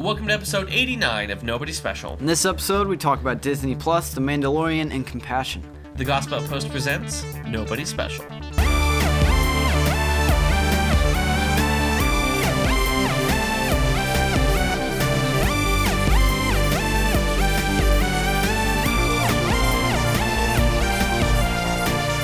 Welcome to episode 89 of Nobody Special. In this episode, we talk about Disney Plus, The Mandalorian, and compassion. The Gospel Outpost presents Nobody Special.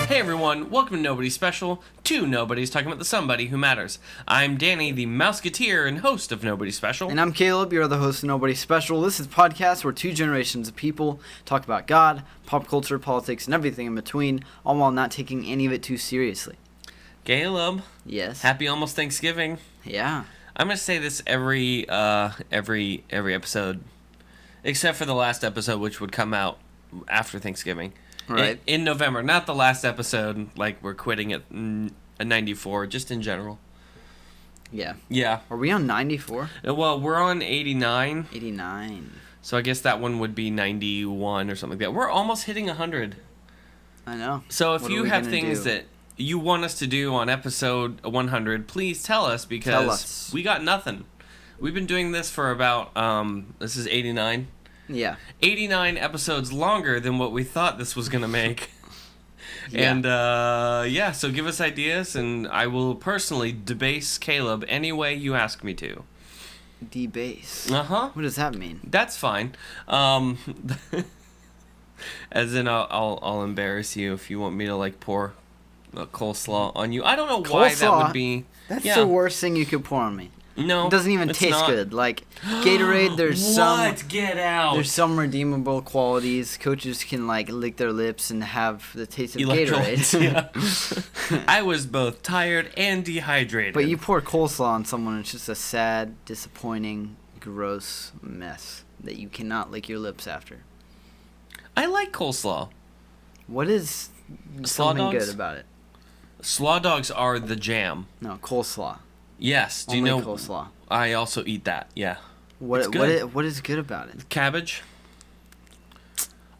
Hey everyone, welcome to Nobody Special, two nobodies talking about the somebody who matters. I'm Danny, the Mouseketeer and host of Nobody Special. And I'm Caleb, you're the host of Nobody Special. This is a podcast where two generations of people talk about God, pop culture, politics, and everything in between, all while not taking any of it too seriously. Caleb. Yes? Happy almost Thanksgiving. Yeah. I'm going to say this every episode, except for the last episode, which would come out after Thanksgiving. Right. In November, not the last episode, like we're quitting at 94, just in general. Yeah. Yeah. Are we on 94? Well, we're on 89. 89. So I guess that one would be 91 or something like that. We're almost hitting 100. I know. So if you have things that you want us to do on episode 100, please tell us, because we got nothing. We've been doing this for about, this is 89. Yeah. 89 episodes longer than what we thought this was going to make. Yeah. And, so give us ideas, and I will personally debase Caleb any way you ask me to. Debase? Uh-huh. What does that mean? That's fine. As in, I'll embarrass you if you want me to, like, pour coleslaw on you. I don't know why that would be. That's the worst thing you could pour on me. No, it doesn't even taste good. Like Gatorade, Get out. There's some redeemable qualities. Coaches can like lick their lips and have the taste of Gatorade. Yeah. I was both tired and dehydrated. But you pour coleslaw on someone, it's just a sad, disappointing, gross mess that you cannot lick your lips after. I like coleslaw. What is something good about it? Slaw dogs are the jam. No, coleslaw. Yes. Do Only you know? Coleslaw. I also eat that. Yeah. What is good about it? Cabbage.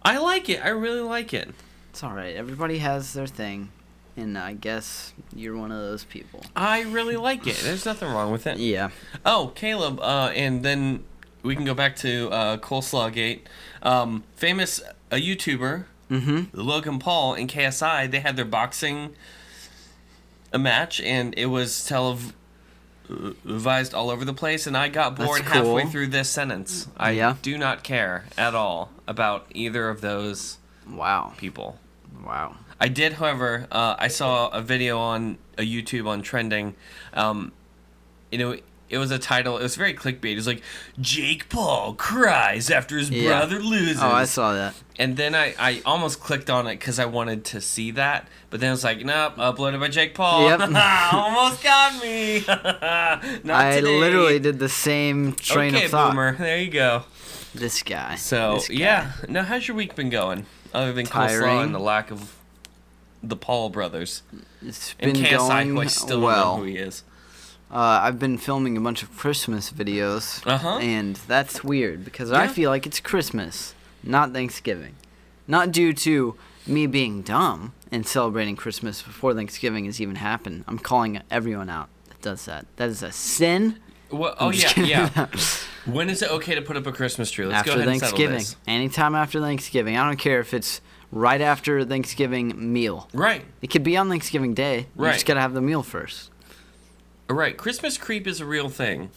I like it. I really like it. It's all right. Everybody has their thing, and I guess you're one of those people. I really like it. There's nothing wrong with it. Yeah. Oh, Caleb. And then we can go back to Coleslaw Gate. Famous YouTuber, Logan Paul and KSI. They had their boxing match, and it was televised all over the place, and I got bored halfway through this sentence. I do not care at all about either of those people. Wow. I did, however, I saw a video on a YouTube on trending. It was a title. It was very clickbait. It was like, Jake Paul cries after his brother loses. Oh, I saw that. And then I almost clicked on it because I wanted to see that. But then it was like, nope, uploaded by Jake Paul. Yep. Almost got me. I literally did the same train of thought. Okay, boomer. There you go. This guy. Yeah. Now, how's your week been going? Other than coleslaw and the lack of the Paul brothers. It's been and KSI, going who I still don't know who he is. I've been filming a bunch of Christmas videos, and that's weird because I feel like it's Christmas, not Thanksgiving. Not due to me being dumb and celebrating Christmas before Thanksgiving has even happened. I'm calling everyone out that does that. That is a sin. Well, yeah. When is it okay to put up a Christmas tree? Let's go ahead and settle this. Anytime after Thanksgiving. I don't care if it's right after Thanksgiving meal. Right. It could be on Thanksgiving Day. You just got to have the meal first. Right. Christmas creep is a real thing.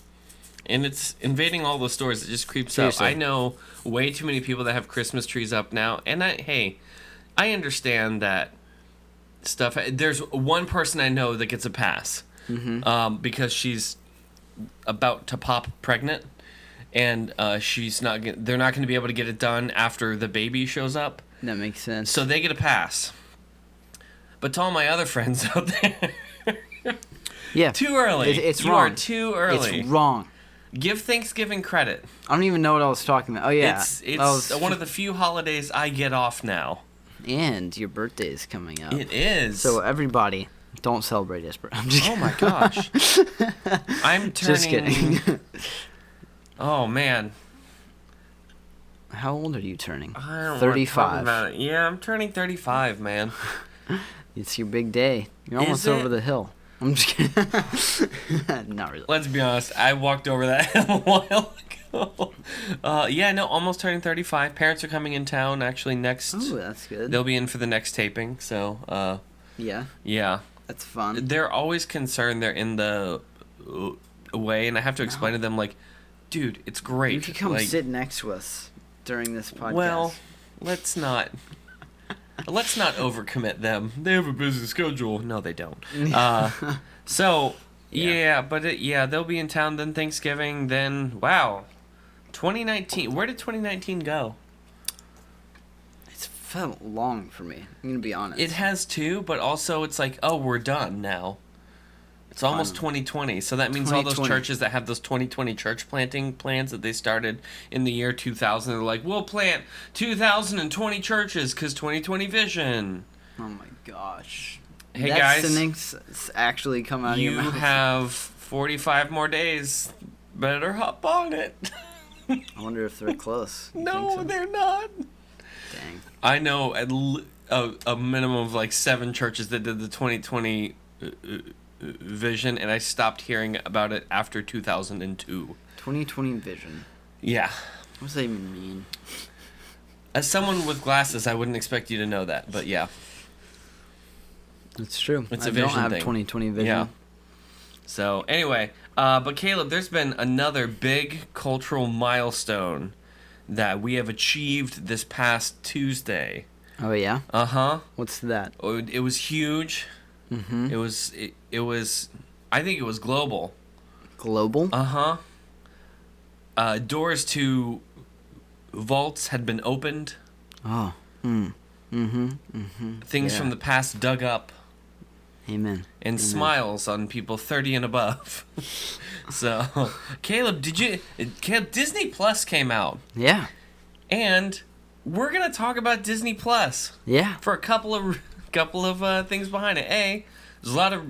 And it's invading all the stores. It just creeps out. I know way too many people that have Christmas trees up now. And I understand that stuff. There's one person I know that gets a pass. Because she's about to pop pregnant. And they're not going to be able to get it done after the baby shows up. That makes sense. So they get a pass. But to all my other friends out there... Yeah. Too early. It's wrong. You are too early. It's wrong. Give Thanksgiving credit. I don't even know what I was talking about. Oh, yeah. It's one of the few holidays I get off now. And your birthday is coming up. It is. So everybody, don't celebrate his birthday. I'm just kidding. Oh, my gosh. I'm turning... Just kidding. Oh, man. How old are you turning? I don't 35. Want to yeah, I'm turning 35, man. It's your big day. You're almost over the hill. I'm just kidding. Not really. Let's be honest. I walked over that hill a while ago. Yeah, no, almost turning 35. Parents are coming in town actually next. Oh, that's good. They'll be in for the next taping, so, yeah. Yeah. That's fun. They're always concerned they're in the way, and I have to explain to them, like, dude, it's great. You could come sit next to us during this podcast. Well, let's not overcommit them. They have a busy schedule. No, they don't. So, yeah, but they'll be in town then Thanksgiving. Then, wow, 2019. Where did 2019 go? It's felt long for me. I'm gonna be honest. It has too, but also it's like, oh, we're done now. It's almost 2020, so that means all those churches that have those 2020 church planting plans that they started in the year 2000, they're like, we'll plant 2,020 churches because 2020 vision. Oh my gosh. Hey that guys, sentence actually come out of your mouth. You have 45 more days. Better hop on it. I wonder if they're close. No, they're not. Dang. I know a minimum of like 7 churches that did the 2020 vision, and I stopped hearing about it after 2002. 2020 vision. Yeah. What does that even mean? As someone with glasses, I wouldn't expect you to know that, but yeah. It's true. It's a vision thing. I don't have 2020 vision. Yeah. So, anyway, but Caleb, there's been another big cultural milestone that we have achieved this past Tuesday. Oh, yeah? Uh-huh. What's that? It was huge. Mm-hmm. It was, I think it was global. Global? Uh-huh. Doors to vaults had been opened. Oh. Things from the past dug up. Amen. And smiles on people 30 and above. So, Caleb, Disney Plus came out. Yeah. And we're going to talk about Disney Plus. Yeah. For a couple of things behind it. There's a lot of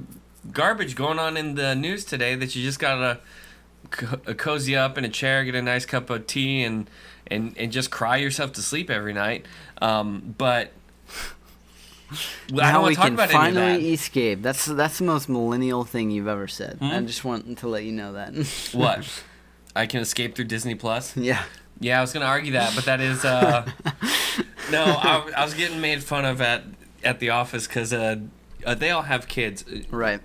garbage going on in the news today that you just got to cozy up in a chair, get a nice cup of tea, and just cry yourself to sleep every night. But I don't want to talk about any of that. Finally escape. That's the most millennial thing you've ever said. I just want to let you know that. What? I can escape through Disney Plus? Yeah. Yeah, I was going to argue that, but that is... No, I was getting made fun of at the office because they all have kids. Right.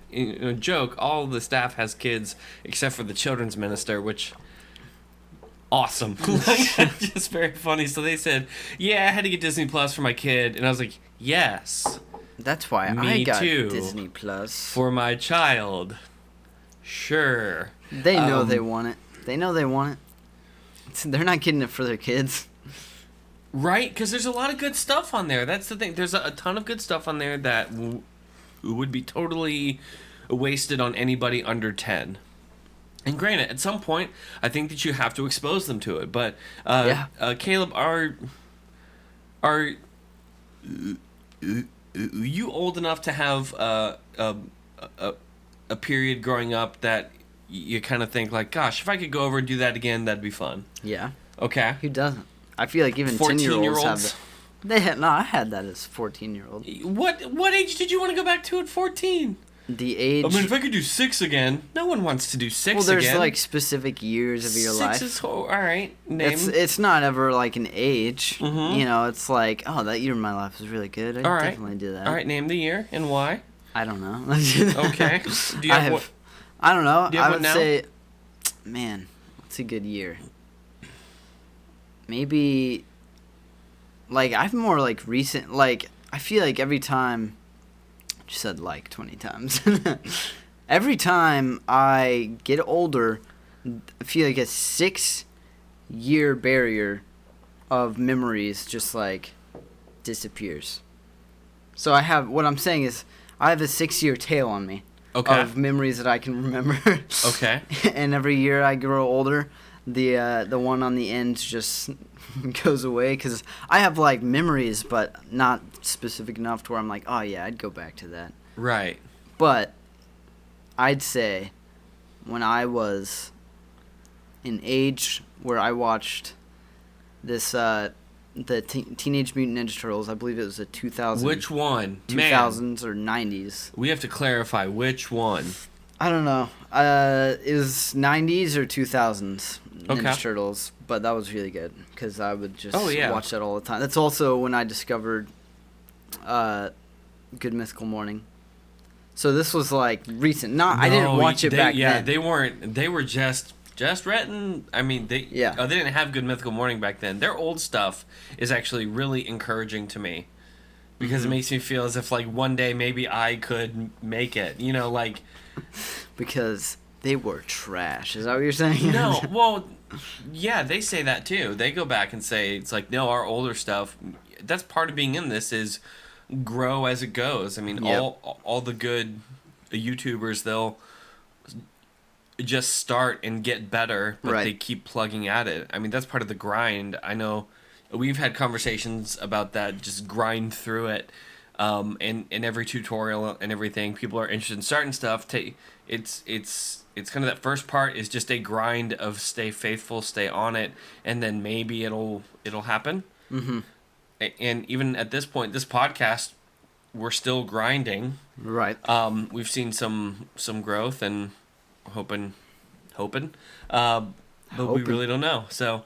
Joke, all the staff has kids except for the children's minister, which... Awesome. Just very funny. So they said, yeah, I had to get Disney Plus for my kid. And I was like, yes. That's why I got Disney Plus. For my child. Sure. They know they want it. They know they want it. They're not getting it for their kids. Right? Because there's a lot of good stuff on there. That's the thing. There's a ton of good stuff on there that would be totally wasted on anybody under 10. And granted, at some point, I think that you have to expose them to it. But Caleb, are you old enough to have a period growing up that you kind of think like, gosh, if I could go over and do that again, that'd be fun? Yeah. Okay. Who doesn't? I feel like even 10-year-olds have that. I had that as 14-year-old. What age did you want to go back to at 14? The age... I mean, if I could do 6 again, no one wants to do 6 again. Well, there's like specific years of your life. 6 is... all right. Name. It's not ever like an age. Mm-hmm. You know, it's like, oh, that year of my life was really good. I'd definitely do that. All right, name the year and why. I don't know. Okay. Do you have what? I don't know. Do you have I would now? say, man, what's a good year? Maybe, like, I've more like recent, like, I feel like every time... You said like 20 times. Every time I get older, I feel like a 6-year barrier of memories just like disappears. So what I'm saying is I have a 6-year tail on me of memories that I can remember. Okay. And every year I grow older, the one on the end just goes away because I have like memories, but not specific enough to where I'm like, oh yeah, I'd go back to that. Right. But I'd say when I was an age where I watched this the Teenage Mutant Ninja Turtles, I believe it was a 2000. Which one? 2000s or 90s. We have to clarify which one. I don't know. It was 90s or 2000s Ninja Turtles, but that was really good because I would just watch that all the time. That's also when I discovered Good Mythical Morning. So this was like recent. I didn't watch it back then. Yeah, they weren't. They were just written. I mean, they didn't have Good Mythical Morning back then. Their old stuff is actually really encouraging to me because it makes me feel as if like one day maybe I could make it. You know, like because they were trash. Is that what you're saying? No, well, yeah, they say that too. They go back and say it's like no, our older stuff. That's part of being in this is grow as it goes. I mean, all the good YouTubers, they'll just start and get better, but they keep plugging at it. I mean, that's part of the grind. I know we've had conversations about that, just grind through it. And in every tutorial and everything, people are interested in starting stuff. It's kind of that first part is just a grind of stay faithful, stay on it, and then maybe it'll happen. Mm-hmm. And even at this point, this podcast, we're still grinding. Right. We've seen some growth and hoping. But we really don't know. So.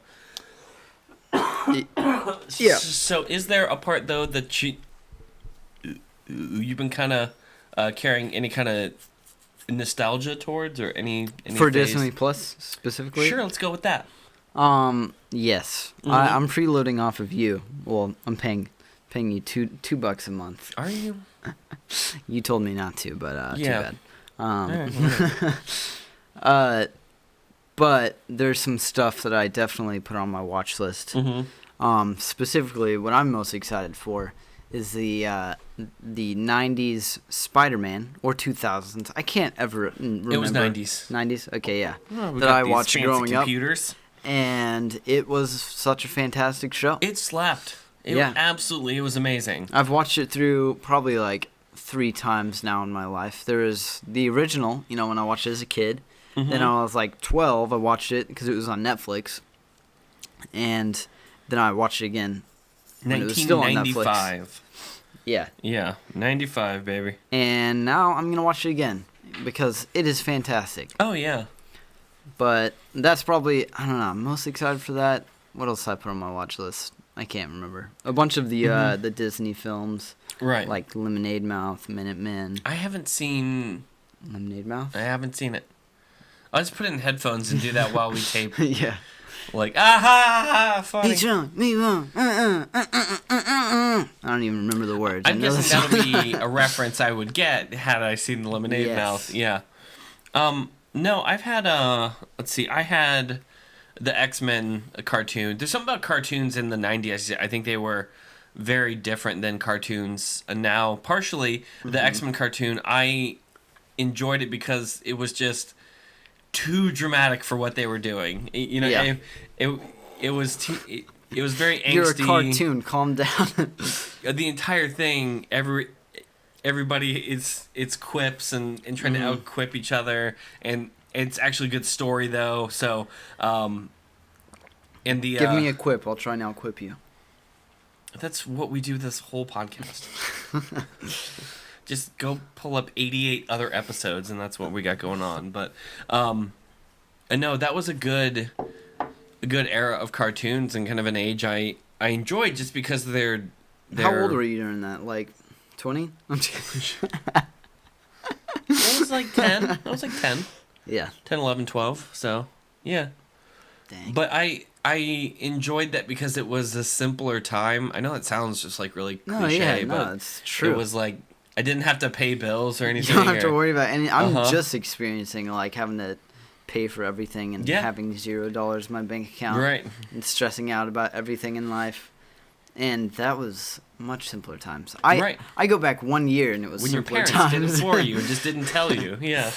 Yeah. So is there a part though that you've been kind of carrying any kind of nostalgia towards or any for phase? Disney Plus specifically? Sure, let's go with that. Yes. Mm-hmm. I'm freeloading off of you. Well, I'm paying you $2 a month. Are you? You told me not to, but yeah. Too bad. But there's some stuff that I definitely put on my watch list. Mm-hmm. Specifically, what I'm most excited for is the 90s Spider-Man or 2000s. I can't ever remember. It was 90s. 90s? Okay, yeah. Oh, that I watched growing computers. Up. And it was such a fantastic show. It slapped. It was amazing. I've watched it through probably like 3 times now in my life. There is the original, when I watched it as a kid. Mm-hmm. Then I was like 12, I watched it because it was on Netflix. And then I watched it again when it was still on Netflix. 1995. Yeah. Yeah, 95, baby. And now I'm going to watch it again because it is fantastic. Oh, yeah. But that's probably, I don't know, I'm most excited for that. What else did I put on my watch list? I can't remember. A bunch of the Disney films. Right. Like Lemonade Mouth, Minutemen. I haven't seen... Lemonade Mouth? I haven't seen it. I'll just put it in headphones and do that while we tape. Yeah. Like, ah, funny. He's wrong, me wrong. I don't even remember the words. I'm guessing that would be a reference I would get had I seen the Lemonade Mouth. Yeah. No, I've had let's see, I had the X-Men cartoon. There's something about cartoons in the 90s. I think they were very different than cartoons now. Partially, the X-Men cartoon, I enjoyed it because it was just too dramatic for what they were doing. It was very angsty. You're a cartoon. Calm down. The entire thing, everybody it's quips and trying to out-quip each other, and it's actually a good story though. So, and the give me a quip. I'll try and out-quip you. That's what we do this whole podcast. Just go pull up 88 other episodes, and that's what we got going on. But, and no, that was a good era of cartoons and kind of an age I enjoyed just because they're How old were you during that? Like 20? I'm kidding. I was like 10. Yeah. 10, 11, 12. So, yeah. Dang. But I enjoyed that because it was a simpler time. I know it sounds just like really cliche, but it's true. It was like I didn't have to pay bills or anything. You don't have to worry about any. I'm just experiencing like having to pay for everything and having $0 in my bank account, right? And stressing out about everything in life. And that was much simpler times. I go back 1 year and it was when simpler your parents times. did it for you and just didn't tell you. Yeah.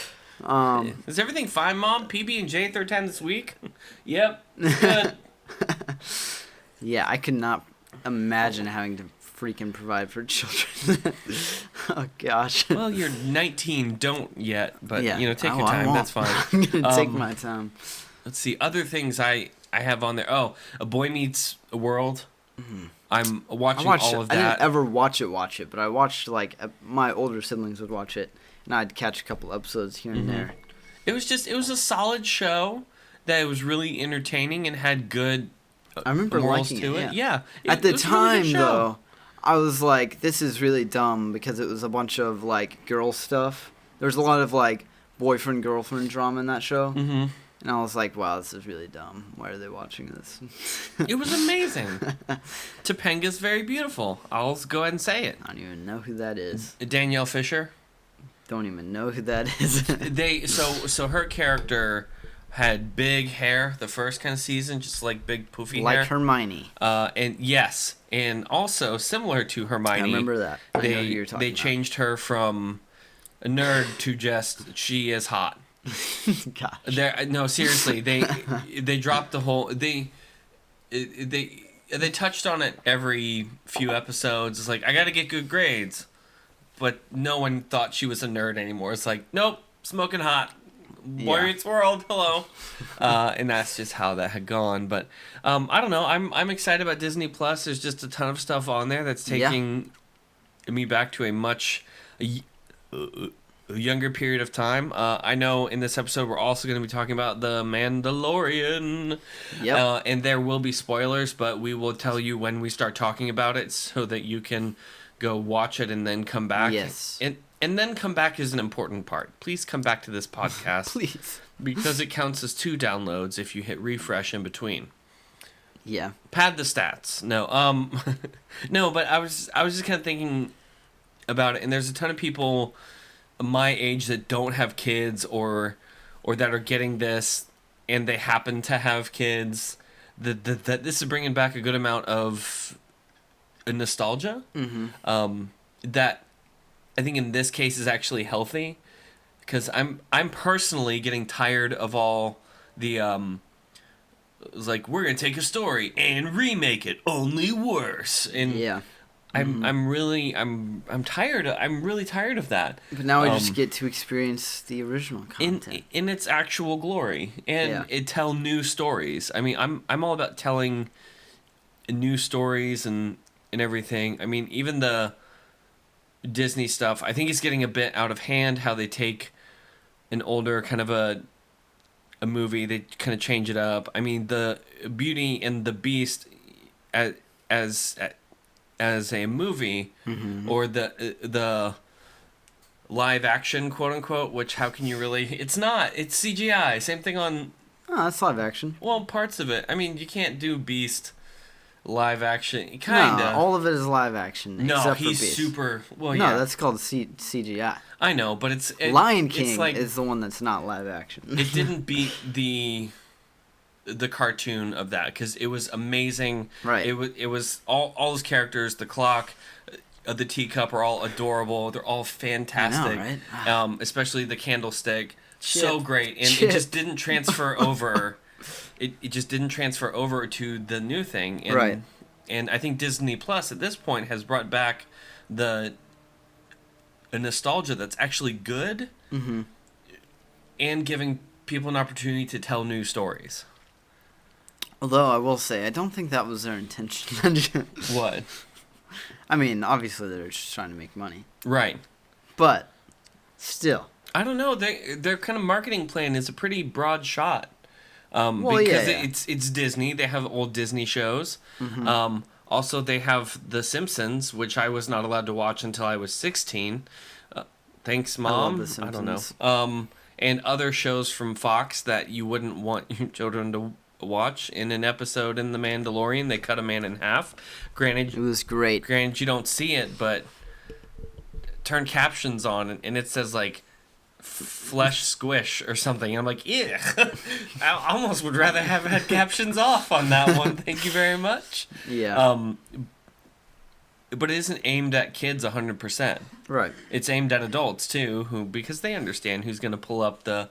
Is everything fine, Mom? PB&J third time this week? Yep. Good. Yeah, I could not imagine having to freaking provide for children. Oh gosh. Well, you're 19, don't yet, but take your time. That's fine. I'm gonna take my time. Let's see other things I have on there. Oh, A Boy Meets a World. Mm-hmm. I'm watching all of that. I didn't ever watch it, but I watched like my older siblings would watch it, and I'd catch a couple episodes here and there. It was a solid show that was really entertaining and had good I remember morals liking to it. it. Yeah. At the time, though, I was like, this is really dumb because it was a bunch of, like, girl stuff. There was a lot of, like, boyfriend-girlfriend drama in that show. Mm-hmm. And I was like, wow, this is really dumb. Why are they watching this? It was amazing. Topanga's very beautiful. I'll go ahead and say it. I don't even know who that is. Danielle Fisher. Don't even know who that is. So her character had big hair the first kind of season, just like big poofy hair. Like Hermione. And yes, and also similar to Hermione. I remember that. I know who you're talking they about. changed her from a nerd to just she is hot. Gosh. No, seriously, they dropped the whole they touched on it every few episodes. It's like, I gotta get good grades, but no one thought she was a nerd anymore. It's like, nope, smoking hot, Boy Meets World, hello, and that's just how that had gone. But I don't know. I'm excited about Disney Plus. There's just a ton of stuff on there that's taking me back to a much younger period of time. I know in this episode we're also going to be talking about the Mandalorian. Yep. And there will be spoilers, but we will tell you when we start talking about it so that you can go watch it and then come back. Yes. And then come back is an important part. Please come back to this podcast. Please. Because it counts as 2 downloads if you hit refresh in between. Yeah. Pad the stats. No. No, but I was just kind of thinking about it, and there's a ton of people my age that don't have kids or that are getting this and they happen to have kids, that this is bringing back a good amount of nostalgia. That I think in this case is actually healthy, because I'm personally getting tired of all the it's like, we're gonna take a story and remake it only worse, and I'm really tired. I'm really tired of that. But now we just get to experience the original content in its actual glory and tell new stories. I mean, I'm all about telling new stories and everything. I mean, even the Disney stuff, I think it's getting a bit out of hand. How they take an older kind of a movie, they kind of change it up. I mean, the Beauty and the Beast as a movie, or the live action, quote unquote, which how can you really? It's not. It's CGI. Same thing on. Oh, that's live action. Well, parts of it. I mean, you can't do Beast live action. Kinda. No, all of it is live action. No, except he's for Beast. super. Well, no, yeah. that's called CGI. I know, but it's Lion King like, is the one that's not live action. It didn't beat the cartoon of that, because it was amazing. Right. It was all those characters, the clock, the teacup are all adorable. They're all fantastic. I know, right? Especially the candlestick. Chip. So great. And Chip. It just didn't transfer over. It just didn't transfer over to the new thing. And, right. And I think Disney Plus at this point has brought back a nostalgia that's actually good, and giving people an opportunity to tell new stories. Although I will say, I don't think that was their intention. What? I mean, obviously they're just trying to make money. Right. But still, I don't know. Their kind of marketing plan is a pretty broad shot. Well, because yeah. it's Disney. They have old Disney shows. Also, they have The Simpsons, which I was not allowed to watch until I was 16. Thanks, Mom. I love The Simpsons. I don't know. And other shows from Fox that you wouldn't want your children to watch. In an episode in The Mandalorian, they cut a man in half. Granted, it was great. Granted, you don't see it, but turn captions on, and it says, like, flesh squish or something. I'm like, ew. I almost would rather have had captions off on that one. Thank you very much. Yeah. But it isn't aimed at kids 100%. Right. It's aimed at adults too, because they understand who's going to pull up a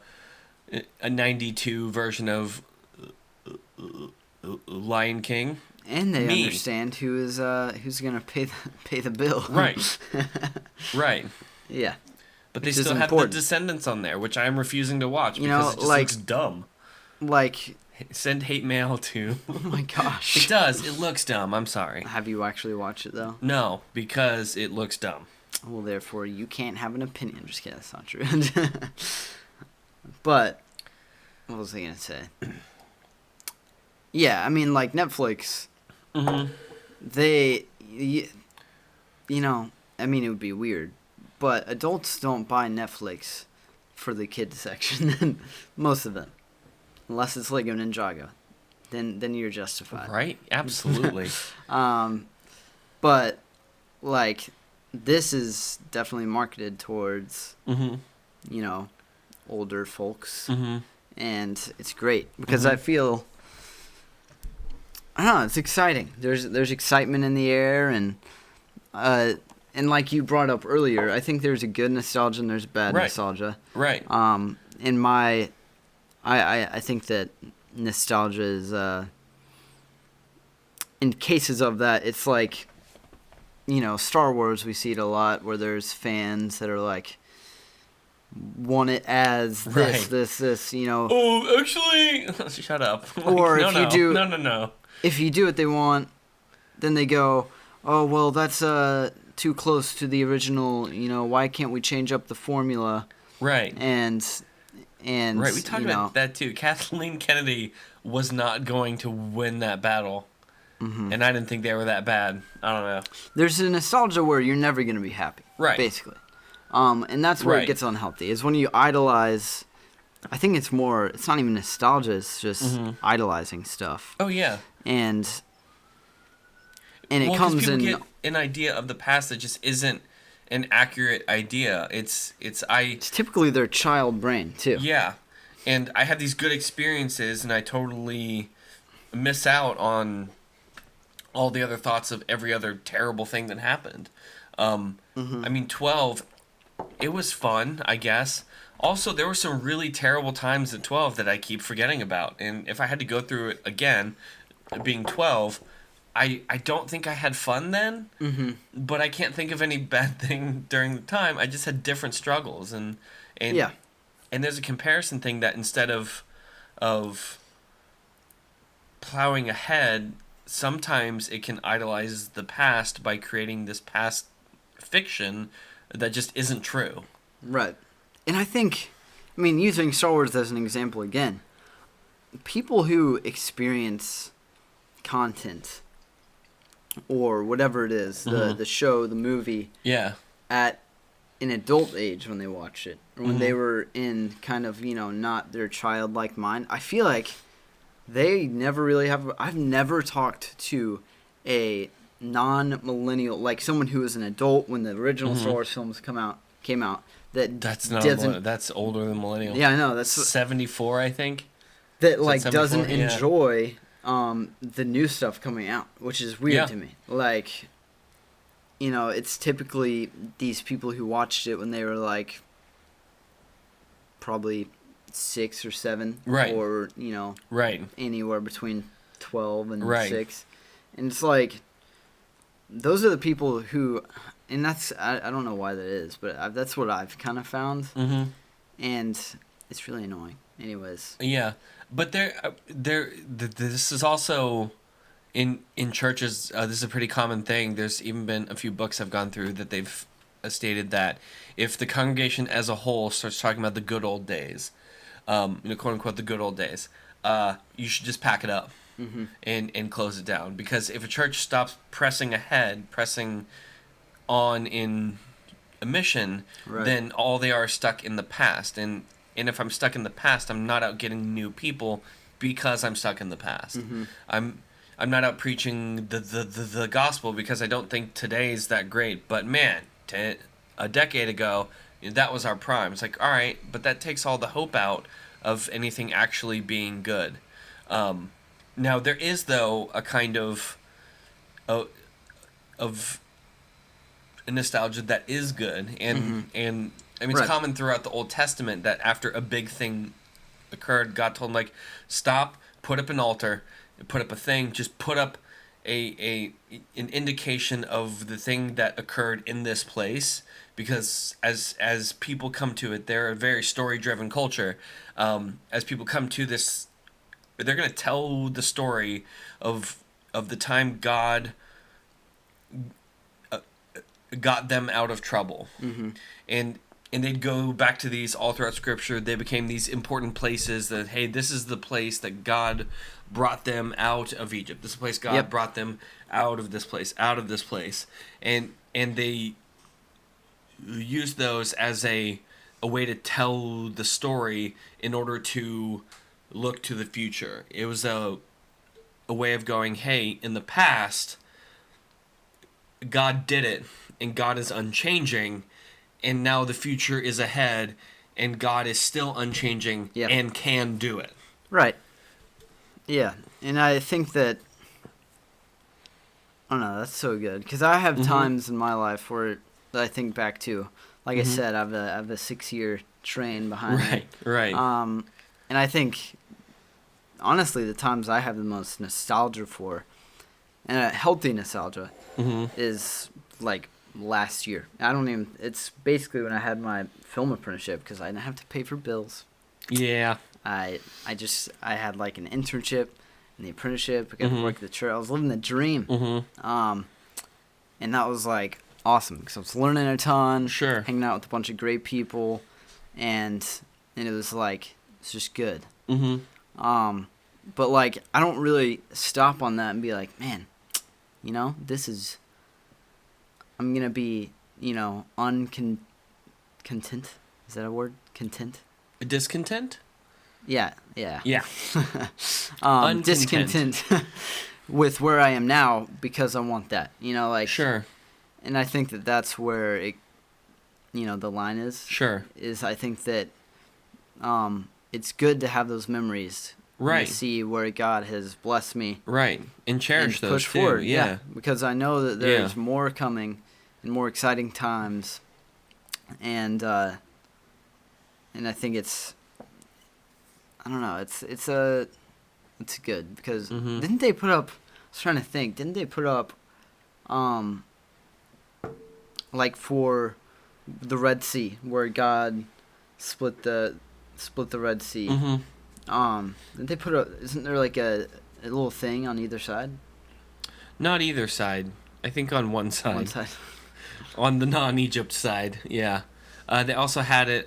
92 version of Lion King. And they understand who's going to pay the bill. Right. Right. Yeah. But they still have the Descendants on there, which I'm refusing to watch because it just looks dumb. Like, send hate mail to. Oh my gosh. It does. It looks dumb. I'm sorry. Have you actually watched it though? No, because it looks dumb. Well, therefore, you can't have an opinion. Just kidding. That's not true. But, what was I going to say? Yeah, I mean, like, Netflix, they, you know, I mean, it would be weird, but adults don't buy Netflix for the kids section. Most of them. Unless it's Lego Ninjago. Then you're justified. Right? Absolutely. But, like, this is definitely marketed towards, you know, older folks. And it's great because I feel, I don't know, it's exciting. There's excitement in the air, and like you brought up earlier, I think there's a good nostalgia and there's bad nostalgia. Right. I think that nostalgia is, in cases of that, it's like, you know, Star Wars, we see it a lot where there's fans that are like, want it as this, you know. Oh, actually, shut up. Like, or if you do, no. If you do what they want, then they go, oh, well, that's too close to the original, you know, why can't we change up the formula? Right. And right, we talked about that too. Kathleen Kennedy was not going to win that battle. And I didn't think they were that bad. I don't know. There's a nostalgia where you're never going to be happy. Right. Basically. And that's where it gets unhealthy, is when you idolize. I think it's not even nostalgia, it's just idolizing stuff. Oh, yeah. And it comes in. Get an idea of the past that just isn't an accurate idea. It's typically their child brain, too. Yeah. And I have these good experiences, and I totally miss out on all the other thoughts of every other terrible thing that happened. I mean, 12, it was fun, I guess. Also, there were some really terrible times at 12 that I keep forgetting about. And if I had to go through it again, being 12, I don't think I had fun then. But I can't think of any bad thing during the time. I just had different struggles. And there's a comparison thing that instead of plowing ahead, sometimes it can idolize the past by creating this past fiction that just isn't true. Right. And I think, I mean, using Star Wars as an example again, people who experience content or whatever it is, the show, the movie, at an adult age when they watch it, or when they were in kind of, you know, not their childlike mind, I feel like they never really have. I've never talked to a non-millennial, like someone who was an adult when the original Star Wars films came out. That's older than millennial. Yeah, I know. That's 74, I think. That like doesn't enjoy the new stuff coming out, which is weird to me. Like, you know, it's typically these people who watched it when they were like probably 6 or 7, or, you know, anywhere between 12 and 6, and it's like those are the people who, and that's I don't know why that is, but that's what I've kind of found, and it's really annoying. Anyways, but this is also in churches. This is a pretty common thing. There's even been a few books I've gone through that they've stated that if the congregation as a whole starts talking about the good old days, you know, quote unquote, the good old days, you should just pack it up and close it down. Because if a church stops pressing on in a mission, then all they are stuck in the past. And if I'm stuck in the past, I'm not out getting new people because I'm stuck in the past. I'm not out preaching the gospel because I don't think today's that great. But man, a decade ago, that was our prime. It's like, all right, but that takes all the hope out of anything actually being good. Now there is, though, a kind of a nostalgia that is good, and I mean, it's common throughout the Old Testament that after a big thing occurred, God told him, like, stop, put up an altar, put up a thing, just put up an indication of the thing that occurred in this place, because as people come to it, they're a very story-driven culture. As people come to this, they're going to tell the story of the time God got them out of trouble. Mm-hmm. And they'd go back to these all throughout Scripture. They became these important places that, hey, this is the place that God brought them out of Egypt. This is the place God brought them out of this place, And they used those as a way to tell the story in order to look to the future. It was a way of going, hey, in the past, God did it, and God is unchanging, and now the future is ahead, and God is still unchanging and can do it. Right. Yeah, and I think that, I don't know, that's so good. Because I have times in my life where I think back to, like I said, I have a 6-year train behind me. Right. And I think, honestly, the times I have the most nostalgia for, and a healthy nostalgia, is like last year. It's basically when I had my film apprenticeship, because I didn't have to pay for bills. Yeah. I had like an internship and the apprenticeship. I got to work at the church. I was living the dream. And that was like awesome, because I was learning a ton. Sure. Hanging out with a bunch of great people, and it was like, it's just good. But like, I don't really stop on that and be like, man, I'm gonna be, content. Is that a word? Content? Discontent? Yeah. Uncontent. Discontent with where I am now, because I want that. Sure. And I think that that's where it, the line is. Sure. Is I think that it's good to have those memories. Right. To see where God has blessed me. Right. And cherish those push too. Forward. Yeah. Because I know that there's more coming and more exciting times. And I think it's, I don't know, it's good, because didn't they put up, I was trying to think, didn't they put up like for the Red Sea, where God split the Red Sea? Didn't they put isn't there like a little thing on either side? Not either side. I think on one side. One side. On the non-Egypt side, yeah. They also had it,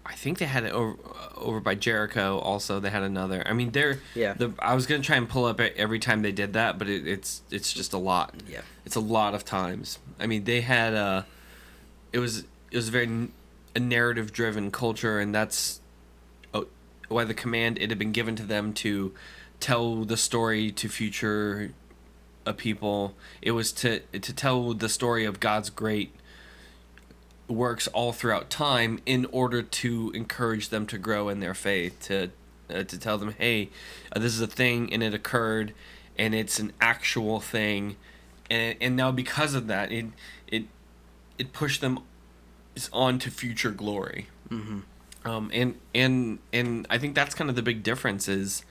I think they had it over by Jericho also. They had another. I mean, I was going to try and pull up every time they did that, but it's just a lot. Yeah. It's a lot of times. I mean, they had, it was very a narrative-driven culture, and that's why the command, it had been given to them to tell the story to future people. It was to tell the story of God's great works all throughout time, in order to encourage them to grow in their faith, to tell them, hey, this is a thing, and it occurred, and it's an actual thing, and now because of that, it pushed them on to future glory. And I think that's kind of the big difference is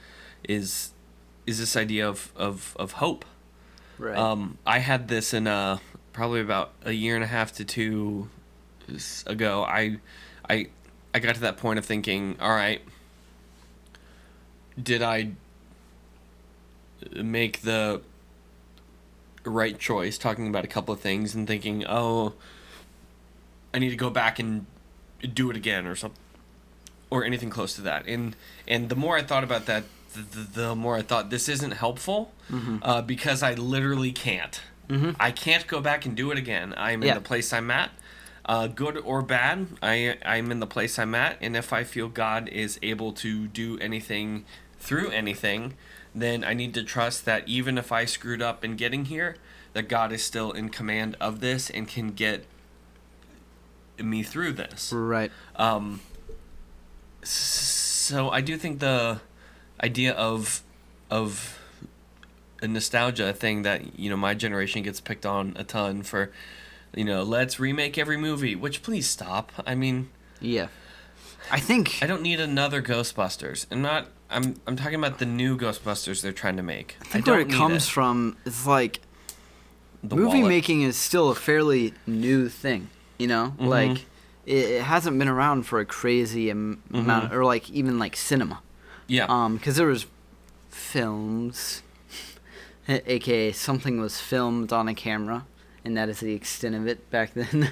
this idea of hope. Right. I had this in probably about a year and a half to 2 ago. I got to that point of thinking, all right, did I make the right choice? Talking about a couple of things and thinking, oh, I need to go back and do it again or something, or anything close to that. And the more I thought about that, the more I thought this isn't helpful, because I literally can't. I can't go back and do it again. I'm in the place I'm at. Good or bad, I'm in the place I'm at, and if I feel God is able to do anything through anything, then I need to trust that even if I screwed up in getting here, that God is still in command of this and can get me through this. Right. So I do think the idea of a nostalgia thing that, my generation gets picked on a ton for, let's remake every movie, which please stop. I mean, yeah. I think I don't need another Ghostbusters. I'm talking about the new Ghostbusters they're trying to make. I think where it comes from is like the movie wallet. making is still a fairly new thing, like it hasn't been around for a crazy amount, or like even like cinema. Yeah. Because there was films, aka something was filmed on a camera and that is the extent of it back then.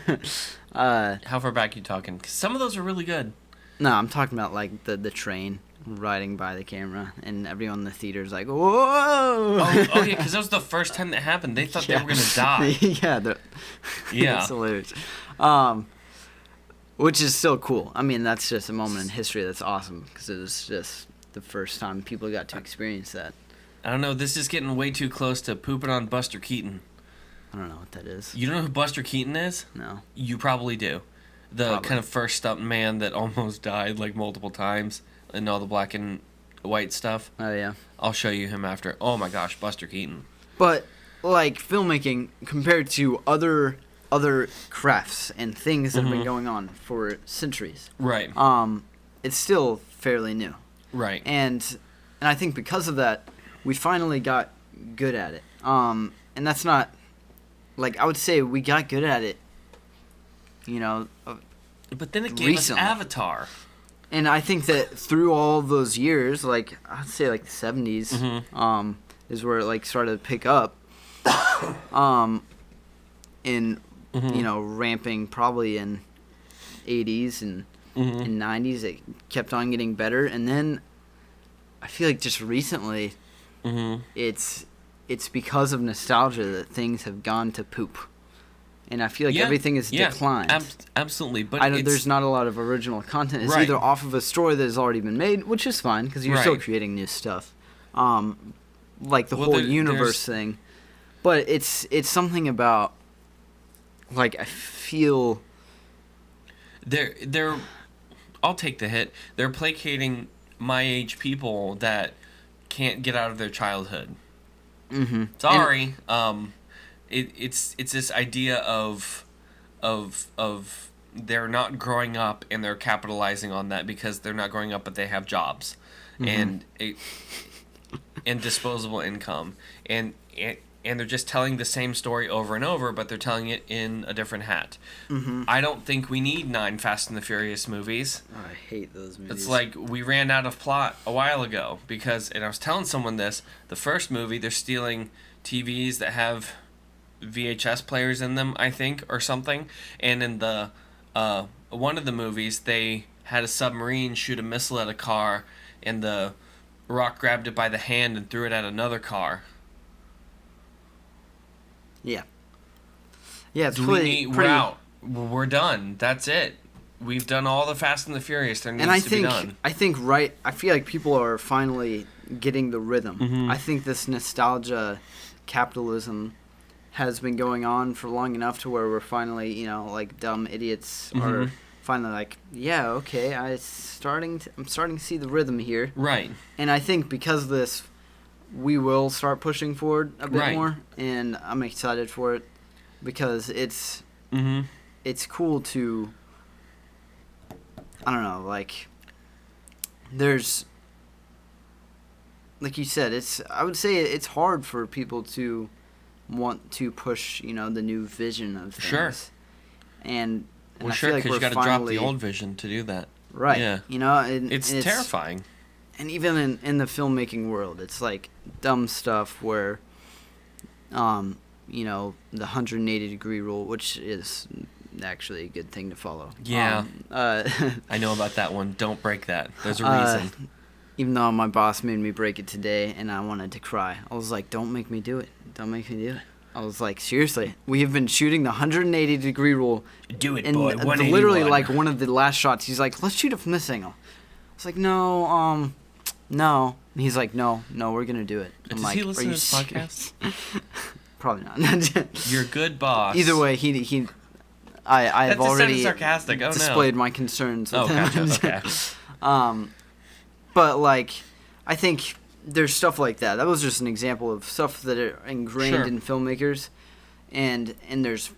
How far back are you talking? 'Cause some of those are really good. No, I'm talking about like the train riding by the camera, and everyone in the theater's like, whoa! Oh yeah, because that was the first time that happened. They thought they were gonna die. Yeah. It's hilarious. Which is still cool. I mean, that's just a moment in history that's awesome, because it was just the first time people got to experience that. I don't know. This is getting way too close to pooping on Buster Keaton. I don't know what that is. You don't know who Buster Keaton is? No. You probably do. The kind of first stunt man that almost died like multiple times in all the black and white stuff. Oh, yeah. I'll show you him after. Oh my gosh, Buster Keaton. But, like, filmmaking compared to other crafts and things that have been going on for centuries. Right. It's still fairly new. Right. And I think because of that, we finally got good at it. And that's not, like, I would say we got good at it, but then it gave recently. us Avatar. And I think that through all those years, like, I'd say, like, the 70s, is where it, like, started to pick up, ramping probably in 80s and in 90s. It kept on getting better. And then I feel like just recently, it's because of nostalgia that things have gone to poop. And I feel like everything has declined. Absolutely. But there's not a lot of original content. It's either off of a story that has already been made, which is fine, because you're still creating new stuff. Like the whole universe thing. But it's something about, like, I feel... They're I'll take the hit. They're placating my age people that can't get out of their childhood. Sorry. It's this idea of they're not growing up and they're capitalizing on that because they're not growing up but they have jobs and disposable income and they're just telling the same story over and over, but they're telling it in a different hat. I don't think we need 9 Fast and the Furious movies. Oh, I hate those movies. It's like we ran out of plot a while ago and I was telling someone this, the first movie, they're stealing TVs that have VHS players in them, I think, or something. And in the one of the movies, they had a submarine shoot a missile at a car, and the Rock grabbed it by the hand and threw it at another car. Yeah. Yeah, it's pretty... We're done. That's it. We've done all the Fast and the Furious. There needs to be done. I feel like people are finally getting the rhythm. I think this nostalgia capitalism has been going on for long enough to where we're finally, like dumb idiots are finally like, yeah, okay, I'm starting to see the rhythm here. Right. And I think because of this, we will start pushing forward a bit more, and I'm excited for it because it's cool to, I don't know, like, there's, like you said, I would say it's hard for people to want to push, the new vision of things. Sure. And well, sure, because you got to drop the old vision to do that. Right. Yeah. It's terrifying. And even in the filmmaking world, it's like dumb stuff where, the 180-degree rule, which is actually a good thing to follow. Yeah. I know about that one. Don't break that. There's a reason. Even though my boss made me break it today and I wanted to cry. I was like, don't make me do it. Don't make me do it. I was like, seriously, we have been shooting the 180-degree rule. Do it, boy. And literally, like, one of the last shots, he's like, let's shoot it from this angle. I was like, no. And he's like, no, we're going to do it. Does he listen to this podcast? Probably not. You're a good boss. Either way, I've already sarcastic. displayed my concerns with him. Gotcha. Okay. But, like, I think there's stuff like that. That was just an example of stuff that are ingrained in filmmakers. And there's,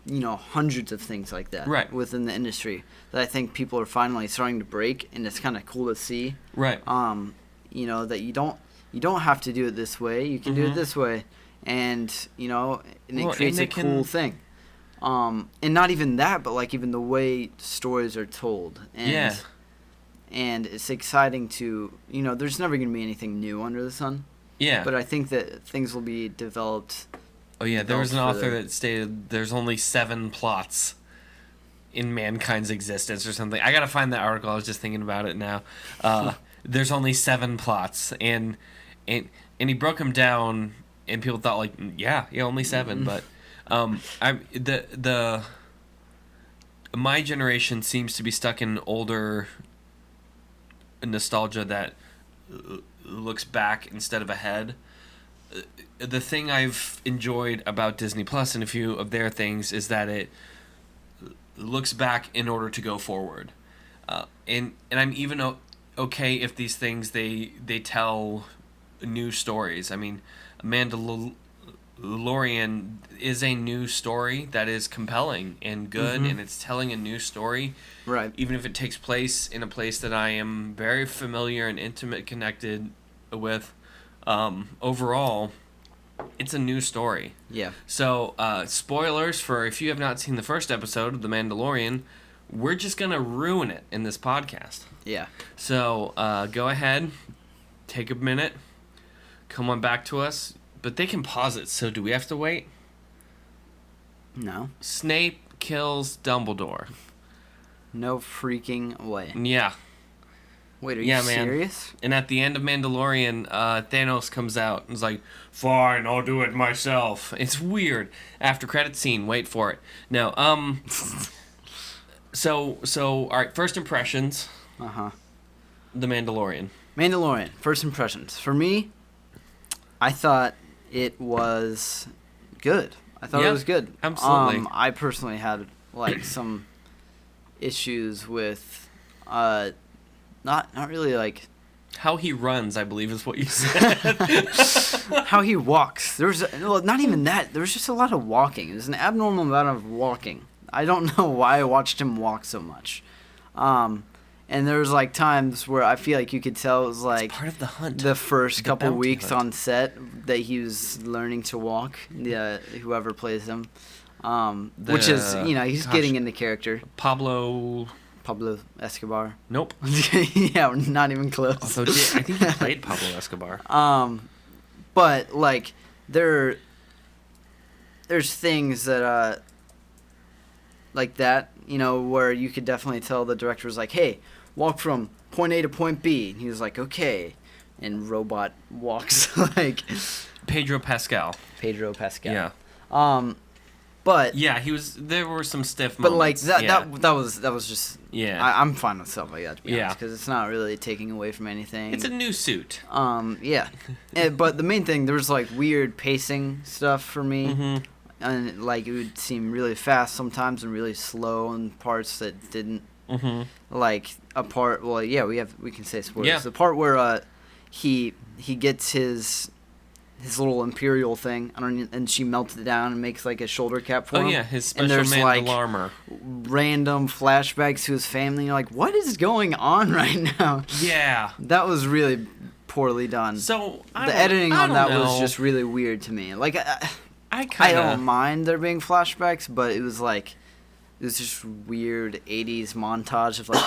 hundreds of things like that within the industry that I think people are finally starting to break, and it's kind of cool to see. Right. That you don't have to do it this way. You can do it this way. And, it creates a cool thing. And not even that, but, like, even the way stories are told. And it's exciting to, there's never going to be anything new under the sun. Yeah. But I think that things will be developed Oh yeah, there was an author that stated there's only 7 plots in mankind's existence or something. I gotta find that article. I was just thinking about it now. There's only 7 plots, and he broke them down, and people thought like, yeah, only 7. But my generation seems to be stuck in older nostalgia that looks back instead of ahead. The thing I've enjoyed about Disney Plus and a few of their things is that it looks back in order to go forward, and I'm even okay if these things they tell new stories. I mean, Mandalorian is a new story that is compelling and good, and it's telling a new story, right? Even if it takes place in a place that I am very familiar and intimate connected with. Overall, it's a new story. Yeah. So, spoilers for if you have not seen the first episode of The Mandalorian, we're just going to ruin it in this podcast. Yeah. So, go ahead, take a minute, come on back to us, but they can pause it, so do we have to wait? No. Snape kills Dumbledore. No freaking way. Yeah. Wait, are you serious? And at the end of Mandalorian, Thanos comes out and is like, fine, I'll do it myself. It's weird. After credit scene, wait for it. No, So, all right, first impressions. Uh-huh. The Mandalorian. First impressions. For me, I thought it was good. It was good. Absolutely. I personally had, like, some issues with, not really like how he runs, I believe is what you said. How he walks. Not even that. There was just a lot of walking. There's an abnormal amount of walking. I don't know why I watched him walk so much. And there was like times where I feel like you could tell it was like part of the hunt. The first couple weeks on set that he was learning to walk. Yeah, whoever plays him. Which is, he's getting into character. Pablo Escobar. Nope. Yeah, not even close. Also, I think he played Pablo Escobar. But like there's things that like that, where you could definitely tell the director was like, "Hey, walk from point A to point B," and he was like, "Okay," and robot walks like Pedro Pascal. Yeah. But yeah, there were some stiff moments. But like that was just I'm fine with stuff like that, to be honest, because it's not really taking away from anything. It's a new suit. Yeah. But the main thing, there was like weird pacing stuff for me, and like it would seem really fast sometimes and really slow in parts that didn't. Like a part. Well, yeah, we can say spoilers. Yeah. The part where he gets his little Imperial thing, and she melts it down and makes like a shoulder cap for him. Oh yeah, his special Mandal armor. Random flashbacks to his family. You're like, what is going on right now? Yeah. That was really poorly done. So the editing on that was just really weird to me. Like I don't mind there being flashbacks, but it was just weird 80s montage of like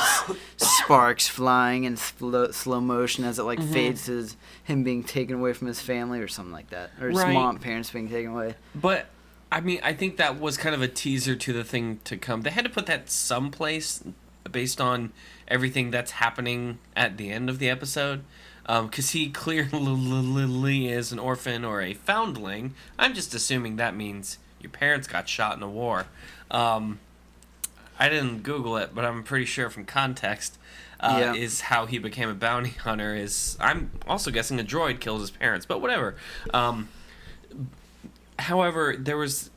sparks flying in slow motion as it like fades to him being taken away from his family or something like that, or his parents being taken away. But I mean, I think that was kind of a teaser to the thing to come. They had to put that someplace based on everything that's happening at the end of the episode, because he clearly is an orphan or a foundling. I'm just assuming that means your parents got shot in a war. I didn't Google it, but I'm pretty sure from context is how he became a bounty hunter. I'm also guessing a droid killed his parents, but whatever. However, there was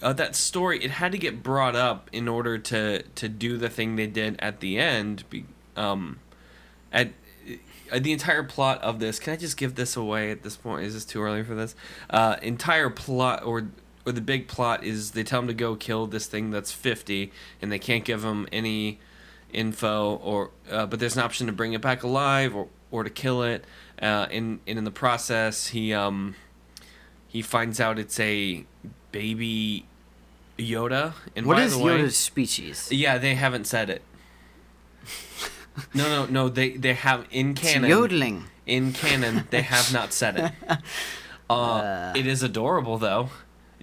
that story. It had to get brought up in order to do the thing they did at the end. The entire plot of this. Can I just give this away at this point? Is this too early for this? Entire plot or the big plot is they tell him to go kill this thing that's 50, and they can't give him any info, but there's an option to bring it back alive or to kill it. And in the process, he finds out it's a baby Yoda. And what is Yoda's species? Yeah, they haven't said it. No. They have in canon. It's yodeling. In canon, they have not said it. It is adorable, though.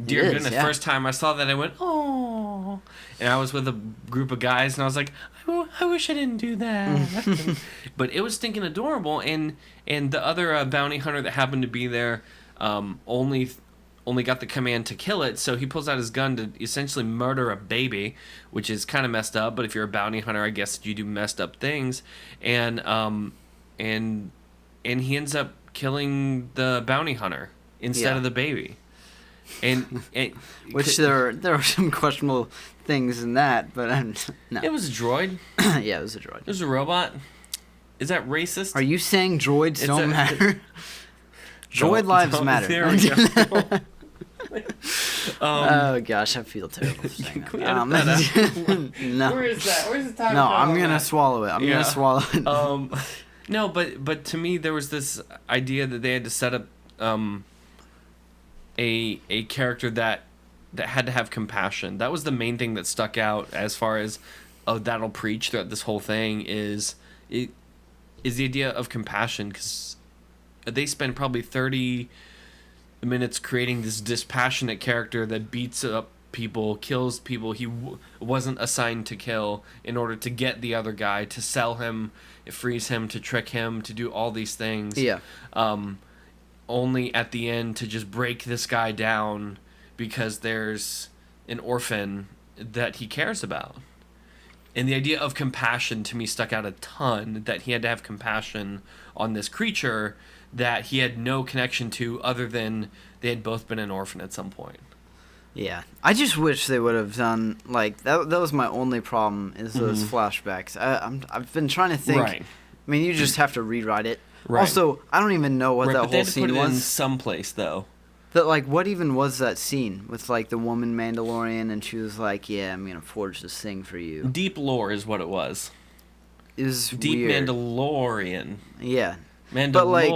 Dear goodness, first time I saw that, I went, oh. And I was with a group of guys, and I was like, I wish I didn't do that. But it was stinking adorable, and the other bounty hunter that happened to be there only got the command to kill it, so he pulls out his gun to essentially murder a baby, which is kind of messed up, but if you're a bounty hunter, I guess you do messed up things. And he ends up killing the bounty hunter instead of the baby. And which there are some questionable things in that, but no. It was a droid. Yeah, it was a droid. It was a robot. Is that racist? Are you saying droids don't matter? Droid lives matter. There we go. Oh gosh, I feel terrible saying that. No. Where is that? Where's the time? No, I'm gonna swallow it. I'm gonna swallow it. No, but to me there was this idea that they had to set up a character that had to have compassion. That was the main thing that stuck out as far as that'll preach throughout this whole thing is the idea of compassion, because they spend probably 30 minutes creating this dispassionate character that beats up people, kills people he wasn't assigned to kill in order to get the other guy, to sell him, freeze him, to trick him, to do all these things. Yeah. Only at the end to just break this guy down because there's an orphan that he cares about. And the idea of compassion to me stuck out a ton, that he had to have compassion on this creature that he had no connection to other than they had both been an orphan at some point. Yeah. I just wish they would have done, like, that was my only problem, is those flashbacks. I've been trying to think. Right. I mean, you just have to rewrite it. Right. Also, I don't even know what that but they whole had to scene put it was. in someplace, though. That, like, what even was that scene with, like, the woman Mandalorian, and she was like, yeah, I'm gonna forge this thing for you. Deep lore is what it was. It was Deep weird. Mandalorian. Yeah. Mandalorian. But, like,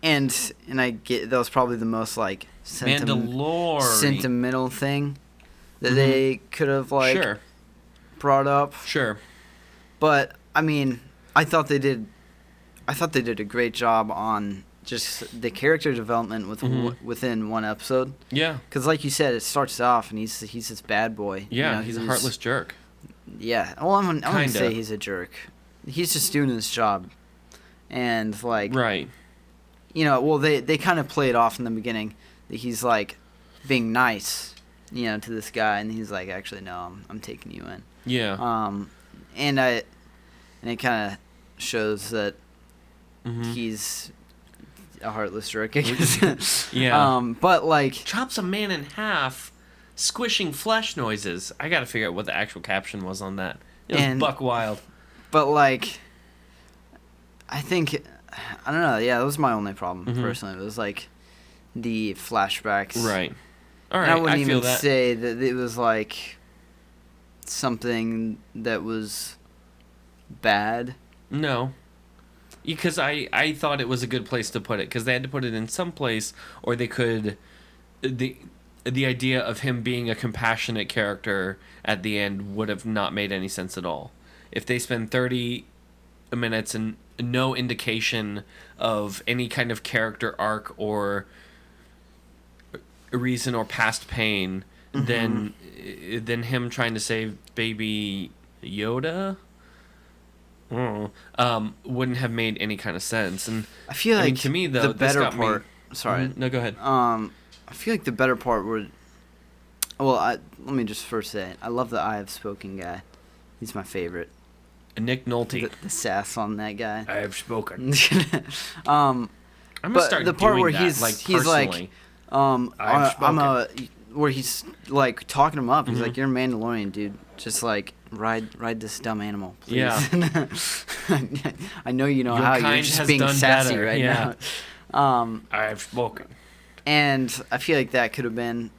and I get that was probably the most, like, sentimental thing that they could have, like, brought up. Sure. But I mean, I thought they did a great job on just the character development within one episode. Yeah. Because, like you said, it starts off and he's this bad boy. Yeah, you know, he's a heartless jerk. Yeah. Well, I'm gonna say he's a jerk. He's just doing his job, and like. Right. You know, well, they kind of play it off in the beginning that he's like being nice, you know, to this guy, and he's like, actually, no, I'm taking you in. Yeah. And it kind of shows that he's a heartless jerk, I guess. Yeah. But like chops a man in half, squishing flesh noises. I got to figure out what the actual caption was on that. It was buck wild. But like, I think, I don't know. Yeah, that was my only problem personally. It was like the flashbacks. Right. All right. And I wouldn't even say that it was like something that was bad. No. Because I thought it was a good place to put it, because they had to put it in some place, or they could the idea of him being a compassionate character at the end would have not made any sense at all. If they spend 30 minutes and no indication of any kind of character arc or reason or past pain, then him trying to save baby Yoda wouldn't have made any kind of sense. And I feel like to me, though, the better part. Sorry. No, go ahead. I feel like the better part would. Well, let me just first say, I love the I Have Spoken guy. He's my favorite. Nick Nolte. The sass on that guy. I have spoken. I'm gonna start the part doing where that, he's like, where he's like talking him up. He's like, "You're a Mandalorian, dude. Just like ride this dumb animal, please." Yeah. I know you know Your how kind you're just has being done sassy better. right Yeah. now. I have spoken. And I feel like that could have been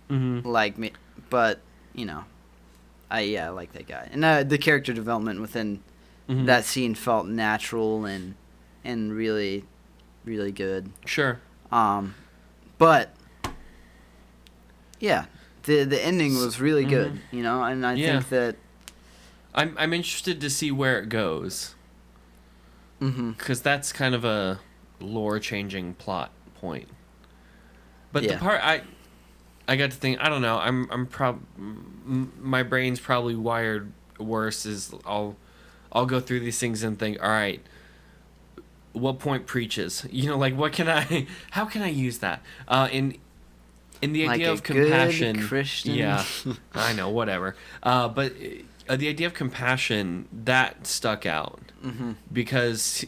like me, but you know, I like that guy, and the character development within that scene felt natural and really, really good. Sure. But yeah, the ending was really good, you know, and I think that I'm interested to see where it goes. Because that's kind of a lore-changing plot point. But the part I got to think, I don't know. My brain's probably wired worse. Is I'll go through these things and think, all right, what point preaches? Like how can I use that? In the idea of compassion, good Christian. Yeah, I know, whatever. But the idea of compassion, that stuck out because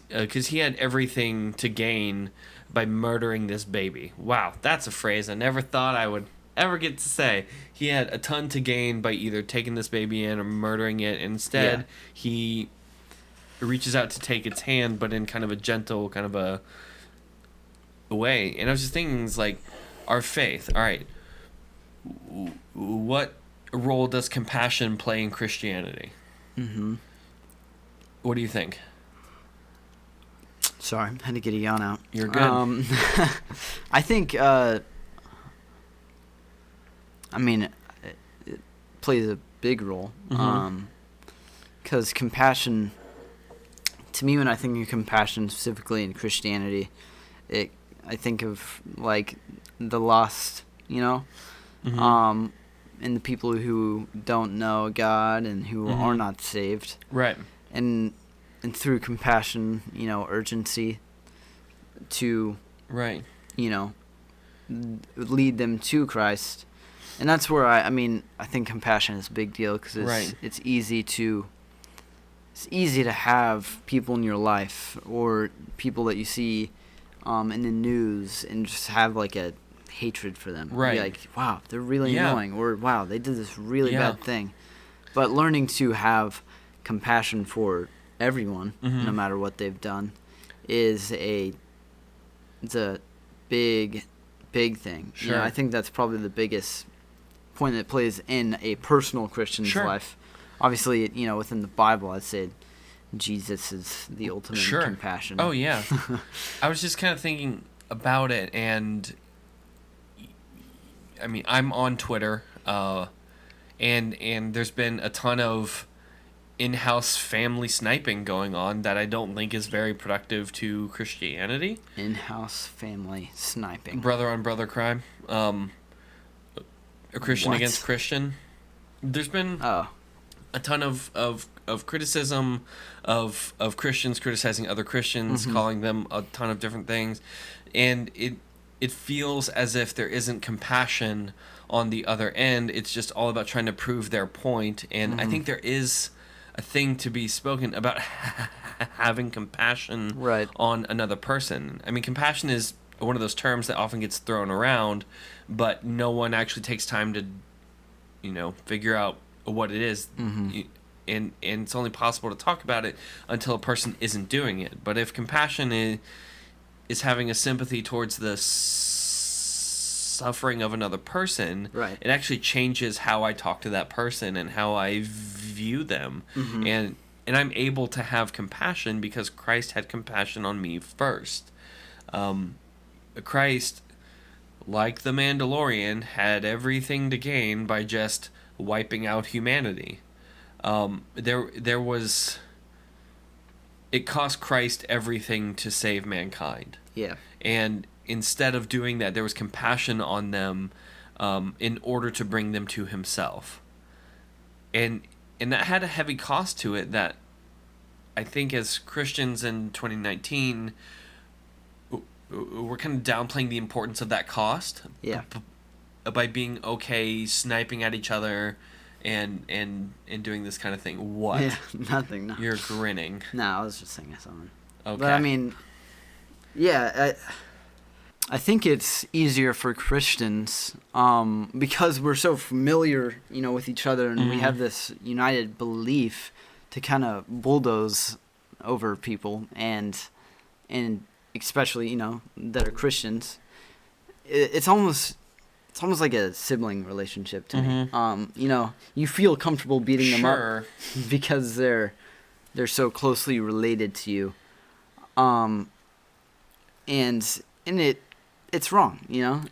he had everything to gain by murdering this baby. Wow, that's a phrase I never thought I would ever get to say. He had a ton to gain by either taking this baby in or murdering it. Instead, he reaches out to take its hand, but in kind of a gentle, kind of a way. And I was just thinking, it's like, our faith. All right, what role does compassion play in Christianity? What do you think? Sorry, I had to get a yawn out. You're good. I think, it plays a big role. Because compassion, to me, when I think of compassion specifically in Christianity, I think of, like, the lost, and the people who don't know God and who are not saved. Right. And through compassion, urgency to, right, lead them to Christ. And that's where I think compassion is a big deal because it's easy to have people in your life or people that you see in the news and just have like a hatred for them. Right. Be like, wow, they're really annoying, or wow, they did this really bad thing. But learning to have compassion for everyone, no matter what they've done, it's a big thing. Sure. I think that's probably the biggest point that plays in a personal Christian's life. Obviously, within the Bible, I'd say Jesus is the ultimate in compassion. Oh, yeah. I was just kind of thinking about it, and I'm on Twitter, and there's been a ton of in-house family sniping going on that I don't think is very productive to Christianity. In-house family sniping. Brother on brother crime. A Christian against Christian. There's been a ton of criticism of Christians criticizing other Christians, calling them a ton of different things, and it feels as if there isn't compassion on the other end. It's just all about trying to prove their point, and I think there is a thing to be spoken about having compassion on another person. Compassion is one of those terms that often gets thrown around, but no one actually takes time to, figure out what it is. And it's only possible to talk about it until a person isn't doing it. But if compassion is having a sympathy towards the suffering of another person, it actually changes how I talk to that person and how I view them. And I'm able to have compassion because Christ had compassion on me first. Christ, like the Mandalorian, had everything to gain by just wiping out humanity. It cost Christ everything to save mankind. Yeah. And instead of doing that, there was compassion on them in order to bring them to himself. And that had a heavy cost to it that I think as Christians in 2019, we're kind of downplaying the importance of that cost. Yeah. By being okay sniping at each other and doing this kind of thing. What? Yeah, nothing. No. You're grinning. No, I was just thinking something. Okay. But I think it's easier for Christians because we're so familiar, with each other, and we have this united belief to kind of bulldoze over people, and especially that are Christians. It's almost like a sibling relationship to me. You feel comfortable beating them up because they're so closely related to you. And it's wrong,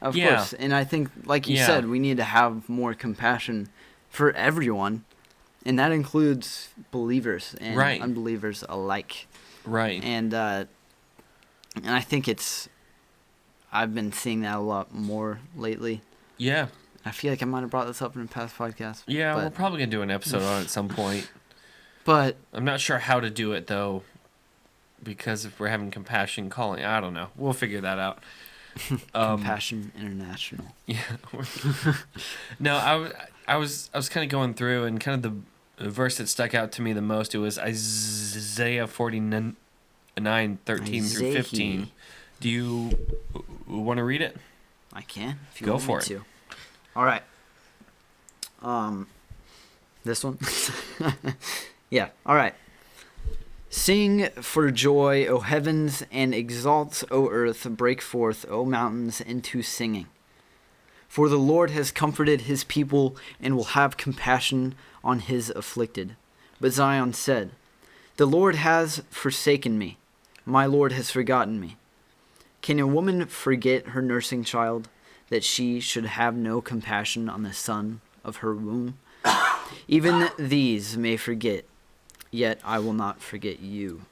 of course. And I think, like you said, we need to have more compassion for everyone, and that includes believers and unbelievers alike. Right. And And I think I've been seeing that a lot more lately. Yeah. I feel like I might have brought this up in a past podcast. Yeah, we're probably going to do an episode on it at some point. But I'm not sure how to do it, though, because if we're having Compassion calling, I don't know. We'll figure that out. Compassion International. Yeah. No, I was kind of going through, and kind of the verse that stuck out to me the most, it was Isaiah 49:13 through 15. Do you want to read it? I can. If you Go want for me it. To. All right. This one? Yeah. All right. Sing for joy, O heavens, and exalt, O earth. Break forth, O mountains, into singing. For the Lord has comforted his people and will have compassion on his afflicted. But Zion said, the Lord has forsaken me. My Lord has forgotten me. Can a woman forget her nursing child, that she should have no compassion on the son of her womb? Even these may forget, yet I will not forget you.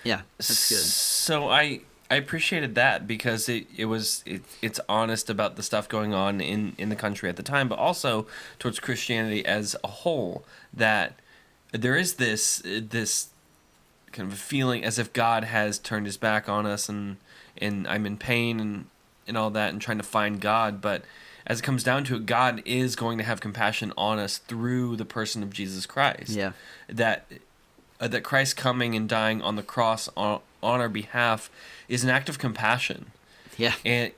Yeah, that's good. So I appreciated that because it's honest about the stuff going on in the country at the time, but also towards Christianity as a whole, that there is this kind of a feeling as if God has turned his back on us, and I'm in pain and all that, and trying to find God. But as it comes down to it, God is going to have compassion on us through the person of Jesus Christ. Yeah. That Christ coming and dying on the cross on our behalf is an act of compassion. Yeah. And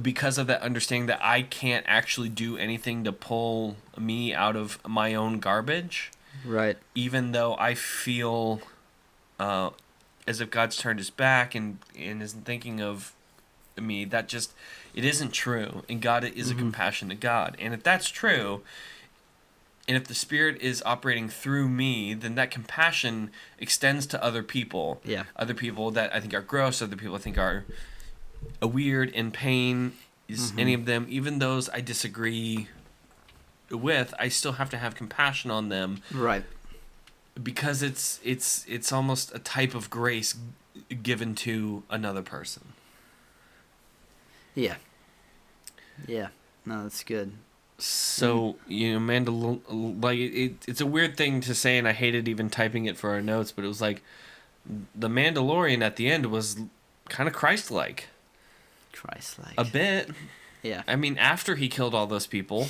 because of that understanding that I can't actually do anything to pull me out of my own garbage. Right. Even though I feel as if God's turned his back and isn't thinking of me, that just, it isn't true. And God is a compassionate God. And if that's true, and if the Spirit is operating through me, then that compassion extends to other people. Yeah. Other people that I think are gross, other people I think are weird, in pain. Is any of them, even those I disagree with, I still have to have compassion on them. Right. Because it's almost a type of grace given to another person. Yeah. Yeah. No, that's good. So, it's a weird thing to say, and I hated even typing it for our notes, but it was like the Mandalorian at the end was kind of Christ-like. Christ-like. A bit. Yeah. I mean, after he killed all those people,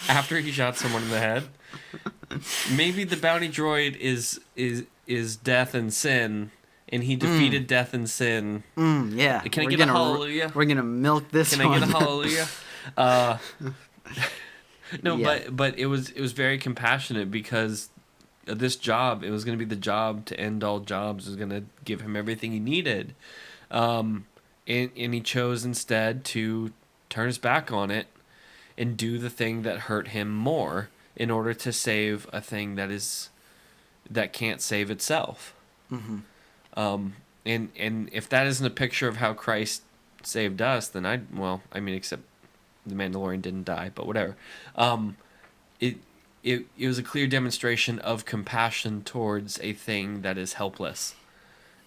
after he shot someone in the head, maybe the bounty droid is death and sin, and he defeated death and sin. Yeah. Can I get a hallelujah? We're gonna milk this one. Can I get a hallelujah? No, yeah. but it was very compassionate because this job, it was going to be the job to end all jobs. It was going to give him everything he needed. And he chose instead to turn his back on it and do the thing that hurt him more in order to save a thing that can't save itself. And if that isn't a picture of how Christ saved us, then except the Mandalorian didn't die, but whatever. It was a clear demonstration of compassion towards a thing that is helpless.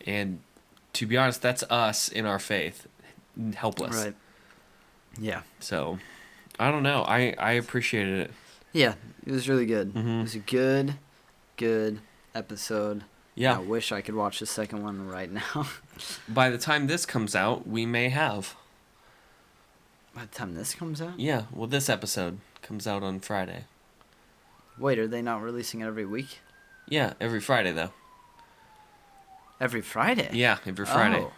And to be honest, that's us in our faith, helpless. Right. Yeah. So, I don't know. I appreciated it. Yeah, it was really good. It was a good episode. Yeah. I wish I could watch the second one right now. By the time this comes out, we may have. By the time this comes out? Yeah, well, this episode comes out on Friday. Wait, are they not releasing it every week? Yeah, every Friday, though. Every Friday? Yeah, every Friday. Oh.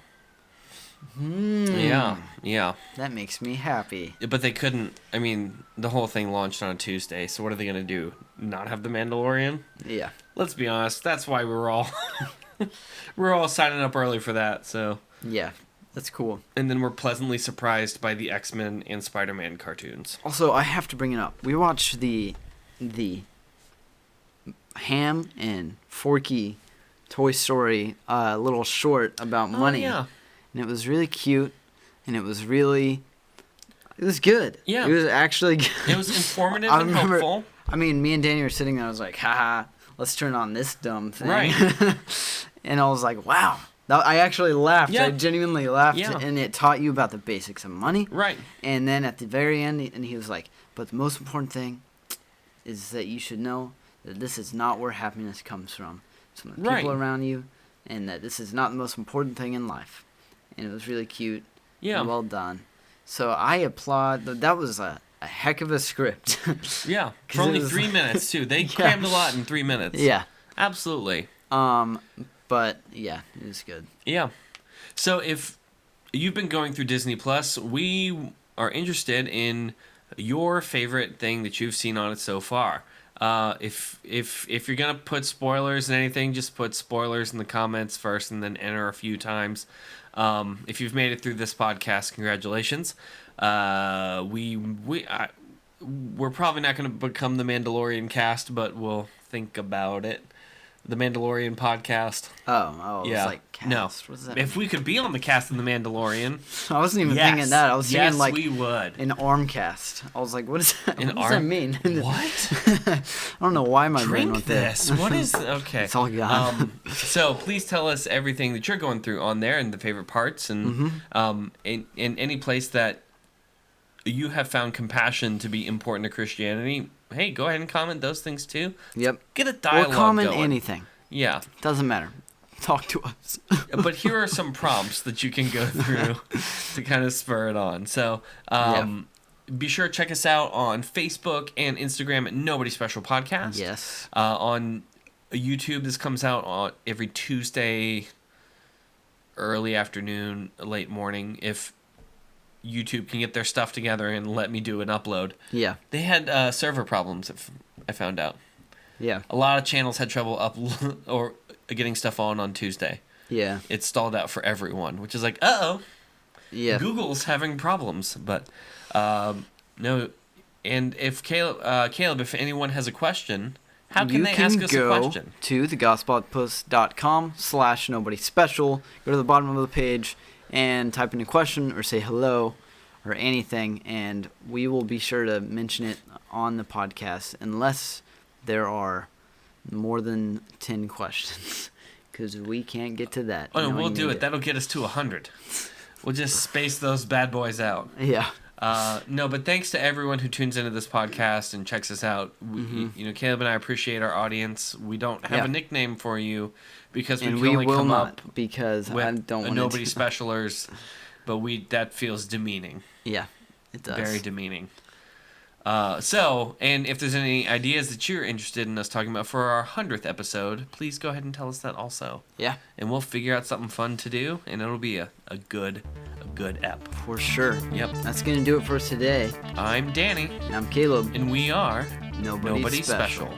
Yeah. That makes me happy. But they couldn't, the whole thing launched on a Tuesday, so what are they going to do? Not have The Mandalorian? Yeah. Let's be honest, that's why we're all signing up early for that, so. Yeah, that's cool. And then we're pleasantly surprised by the X-Men and Spider-Man cartoons. Also, I have to bring it up. We watched the Ham and Forky Toy Story little short about money. Yeah. And it was really cute, and it was good. Yeah. It was actually good. It was informative and helpful. Me and Danny were sitting there, I was like, haha, let's turn on this dumb thing. Right. And I was like, wow. I actually laughed. Yeah. I genuinely laughed. Yeah. And it taught you about the basics of money. Right. And then at the very end, and he was like, but the most important thing is that you should know that this is not where happiness comes from. It's from the people around you, and that this is not the most important thing in life. And it was really cute. Yeah. And well done. So I applaud. That was a heck of a script. Yeah. For only 3 minutes, too. They crammed a lot in 3 minutes. Yeah. Absolutely. But, yeah, it was good. Yeah. So if you've been going through Disney Plus, we are interested in your favorite thing that you've seen on it so far. If you're gonna put spoilers in anything, just put spoilers in the comments first, and then enter a few times. If you've made it through this podcast, congratulations. We're probably not gonna become the Mandalorian cast, but we'll think about it. The Mandalorian podcast. Oh, yeah. It's like cast. No. What does that if mean? we could be on the cast of the Mandalorian, I wasn't even thinking that. I was thinking like we would. an arm cast. I was like, what is that? An what does that mean? What? I don't know why my brain went there. this. What is okay? It's all gone. So please tell us everything that you're going through on there and the favorite parts, and in any place that you have found compassion to be important to Christianity. Hey, go ahead and comment those things too. Yep. Get a dialogue or comment going. anything. Yeah. Doesn't matter. Talk to us. But here are some prompts that you can go through to kind of spur it on. So be sure to check us out on Facebook and Instagram at Nobody Special Podcast. Yes. On YouTube, this comes out on every Tuesday, early afternoon, late morning, if YouTube can get their stuff together and let me do an upload. Yeah. They had server problems, I found out. Yeah. A lot of channels had trouble or getting stuff on Tuesday. Yeah. It stalled out for everyone, which is like, uh-oh. Yeah. Google's having problems. But, no. And if Caleb, if anyone has a question, how can they ask us a question? You can go to thegospelpost.com/nobodyspecial. Go to the bottom of the page and type in a question or say hello or anything, and we will be sure to mention it on the podcast unless there are more than 10 questions, because we can't get to that. Oh, no, we'll do it. That'll get us to 100. We'll just space those bad boys out. Yeah. No, but thanks to everyone who tunes into this podcast and checks us out. Caleb and I appreciate our audience. We don't have a nickname for you because we can only come up because I don't want Nobody Specialers, but that feels demeaning. Yeah, it does. Very demeaning. And if there's any ideas that you're interested in us talking about for our 100th episode, please go ahead and tell us that also. Yeah. And we'll figure out something fun to do, and it'll be a good ep. For sure. Yep. That's going to do it for us today. I'm Danny. And I'm Caleb. And we are Nobody Special.